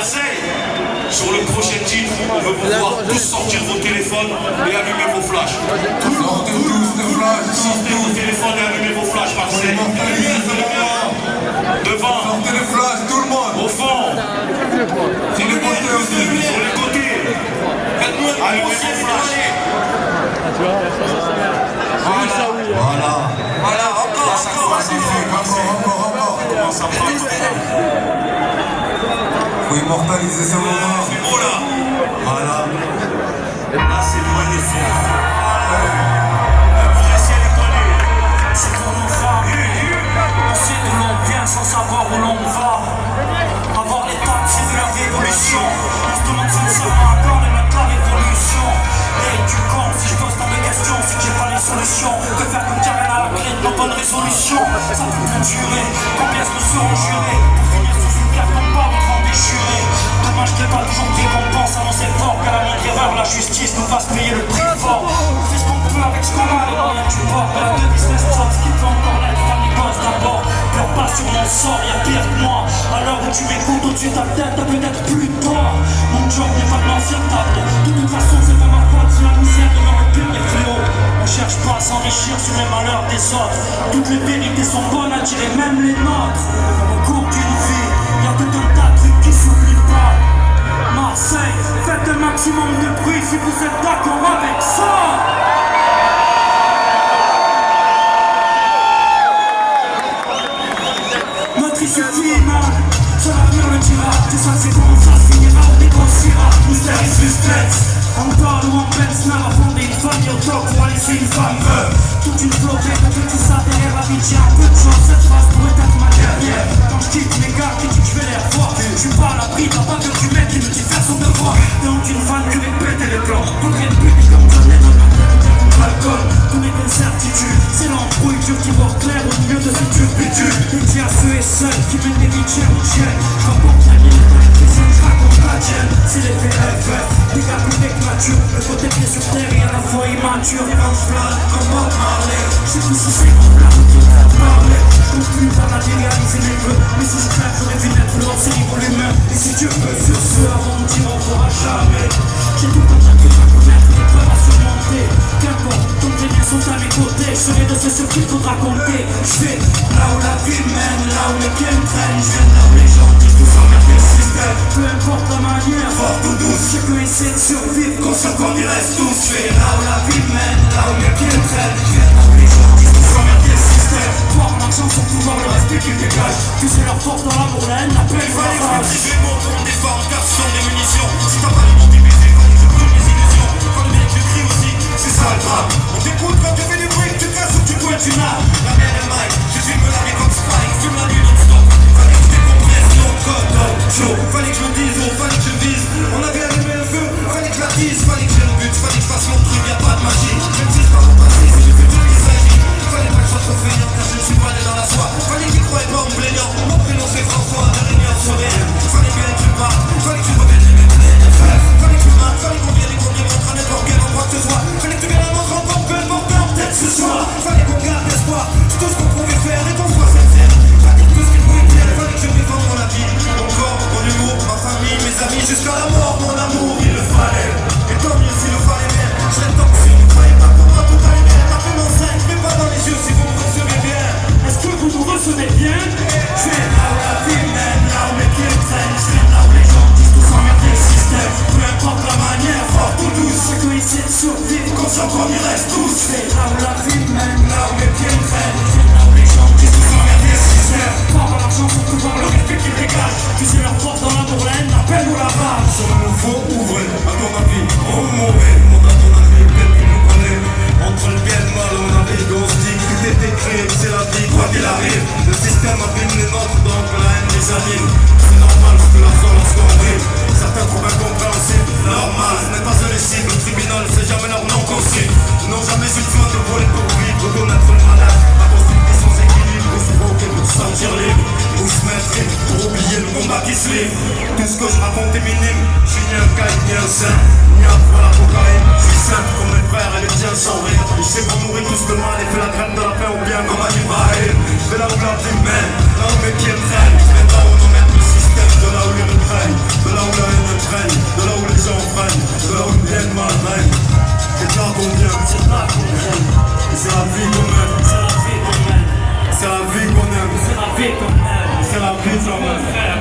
Marseille, sur le prochain titre, on veut vous voir tous sortir vos téléphones et allumer vos flashs. Sortez tous les flashs. Sortez vos téléphones et allumez vos flashs, Marseille. Devant. Sortez les flashs, tout le monde. Au fond. Sur les côtés aussi. Sur les côtés. Faites-nous un allumez vos flashs. Voilà. Voilà, encore. Magnifique, encore. Commence à prendre. Faut immortaliser ce moment. C'est beau là. Voilà. Là c'est magnifique. Le vrai ciel étoilé. C'est pour nos femmes. On sait d'où l'on vient sans savoir où l'on va. Avoir l'étape, c'est de la révolution. On se demande sincèrement à quand les mettre la révolution. Et tu comptes, si je pose tant de questions, c'est que j'ai pas les solutions. Que faire comme Karen à la clé de nos bonnes résolutions. Ça peut plus durer. Combien se seront jurés pour finir sous une carte en bas, votre vent déchiré. Dommage qu'il n'y ait pas toujours de récompense à nos efforts. Qu'à la moindre erreur, la justice nous fasse payer le prix fort. On fait ce qu'on peut avec ce qu'on a, les moyens du bord. Mais la devise reste sauf ce qui peut encore l'être. Famille gosse d'abord. Pleure pas sur mon sort, y'a pire que moi. À l'heure où tu m'écoutes au-dessus de ta tête, t'as peut-être plus de toi. Mon job n'est pas de l'ancien table. De toute façon, c'est pas ma faute si la misère demeure le pire des fléaux. On cherche pas à s'enrichir sur les malheurs des autres. Toutes les vérités sont bonnes à tirer, même les nôtres. Au cours d'une vie, y'a tout un tas de trucs qui s'oublient pas. Marseille, faites un maximum de bruit si vous êtes d'accord avec ça. Notre issue finale, sur l'avenir le dira. Tu sais c'est comment ça se finira, on négociera. Mystère et suspense, en parle ou en peine, n'a pas fondé une famille au top pour aller laisser une femme veuve. Toute une flopée de petits ça derrière la vie, tiens peu de choses. Cette phrase pourrait être ma dernière. Quand je quitte mes gars qui disent que je vais les revoir, je suis pas à l'abri d'un pas du mec qui me dit faire son devoir. T'es honte d'une fan que les péter les plans. Faudrait une pute comme John Lennon, ma tête bien contre l'alcool. Tout n'est qu'incertitude, c'est l'embrouille dure qui voit clair au milieu de cette turpitude. Et dis à ceux et celles qui mènent des vies tiens ou tiennes. Je rapporte la mienne, je raconte la tienne. C'est l'effet FF, des gars plus mature. Le côté pied sur terre et à la fois immature. Quand je plane, comme Bob Marley. Je sais plus si c'est mon plat qui va parler. Je continue par la réaliser mes vœux. Mais si je crève, j'aurais vu naître l'or, c'est niveau l'humain. Et si Dieu veut, sur ce, avant de dire on fera jamais. J'ai tout un tas que je vais connaître, des preuves à surmonter. Qu'importe, tant que les miens sont à mes côtés, je serai de ceux sur qui il faudra compter. Je vais là où la vie mène, là où les quais me traînent. Je viens là où les gens disent tout s'emmerder le système. Peu importe la manière, forte ou douce, chacun essaie de survivre, conscient qu'on y reste tous. Je vais là où la vie mène, là où les quais me traînent. Je viens là où les gens disent tout s'emmerder le système. Voir en argent son pouvoir, le respect qu'ils dégagent. Tu sais leur force dans l'amour, la haine, la paix, la rage. Je vais monter des formes, car ce sont des munitions. Si t'as pas les bons bébés, je brûle mes illusions. Quand le mec je crie aussi, c'est ça le drame. On t'écoute quand tu fais du bruit, tu te casses ou tu pointes une arme. La mienne est Mike, je filme la vie comme Spike, fume la nuit non-stop. Fallait que je décompresse, non code, show. Fallait que je le dise, oh, fallait que je vise. On avait allumé le feu, fallait que je la dise. Fallait que j'ai le but, fallait que je fasse mon truc, y'a pas de magie. Même si c'est pas mon passé, c'est du futur qui s'agit. Fallait pas que je sois trop feignant, car je ne suis pas né dans la soie. Fallait qu'ils croient pas en me plaignant. Mon prénom c'est François, de réunion sourire. Fallait bien que je parte, fallait que je revienne les mêmes plaies. Fallait que je marque, fallait qu'on vienne et qu'on vienne contre n'importe quel endroit que ce soit. Fallait que tu viennes à notre rencontre, peu importe l'heure, peut-être ce soir. Fallait qu'on garde l'espoir, c'est tout ce qu'on pouvait faire et qu'on soit sincère. Fallait que tout ce qui pouvait plaire, fallait que je défende mon avis. Mon corps, mon humour, ma famille, mes amis, jusqu'à la mort, mon amour, il le fallait. Et tant mieux s'il le fallait bien, je serais toxique. Croyez pas pour moi, tout allait bien. Tapez mon 5, mais pas dans les yeux si vous me recevez bien. Est-ce que vous nous recevez bien? Je vais là où la vie mène, là où les pieds traînent. Je viens là où les gens disent tout s'emmerder le système. Peu importe la manière, forte ou douce, chacun essaie de survivre, conscient qu'on y reste tous. Je vais là où la vie mène, là où les pieds traînent. Je viens là où les gens disent tout s'emmerder le système. Pas par l'argent, son pouvoir, le respect qu'ils dégagent. Puiser leur force dans l'amour, la haine, la peine ou la rage. Sommes-nous faux ou vrai, à ton avis? Oh mauvais, mon à ton avis, peut-être qu'il nous connaît. Entre le bien et le mal, on navigue, on se dit que tout est écrit, c'est la vie, quoi qu'il arrive. Le système abîme les nôtres, donc la haine les anime. C'est normal, parce que la foi lorsqu'on brille. Certains trouvent incompréhensible, normal, ce n'est pas un cible. Le tribunal, c'est jamais leur nom qu'on cite. Ils n'ont jamais eu besoin de voler pour vivre, reconnaître le malade. À cause d'une vie sans équilibre, pour se provoquer, pour se sentir libre. Ou se mettre libre, pour oublier le combat qui se livre. Tout ce que je raconte est minime, je suis ni un caïd, ni un saint, ni un pour la cocaïne. Je suis simple comme mes frères et les tiens sans rire. Je sais qu'on nourrit tous le mal et fait la graine de la paix ou bien comme un Ibrahim. Je vais là où la vie mène, là où mes pieds traînent. Je vais là où on emmerde le système, de là où les me craignent, de là où la haine traîne, de là où les gens prennent, de là où une haine mal règne. Et de là qu'on vient, C'est là qu'on aime, et c'est la vie qu'on aime, c'est la vie qu'on aime, c'est la vie qu'on aime, c'est la vie qu'on aime. c'est la vie qu'on aime. Frère,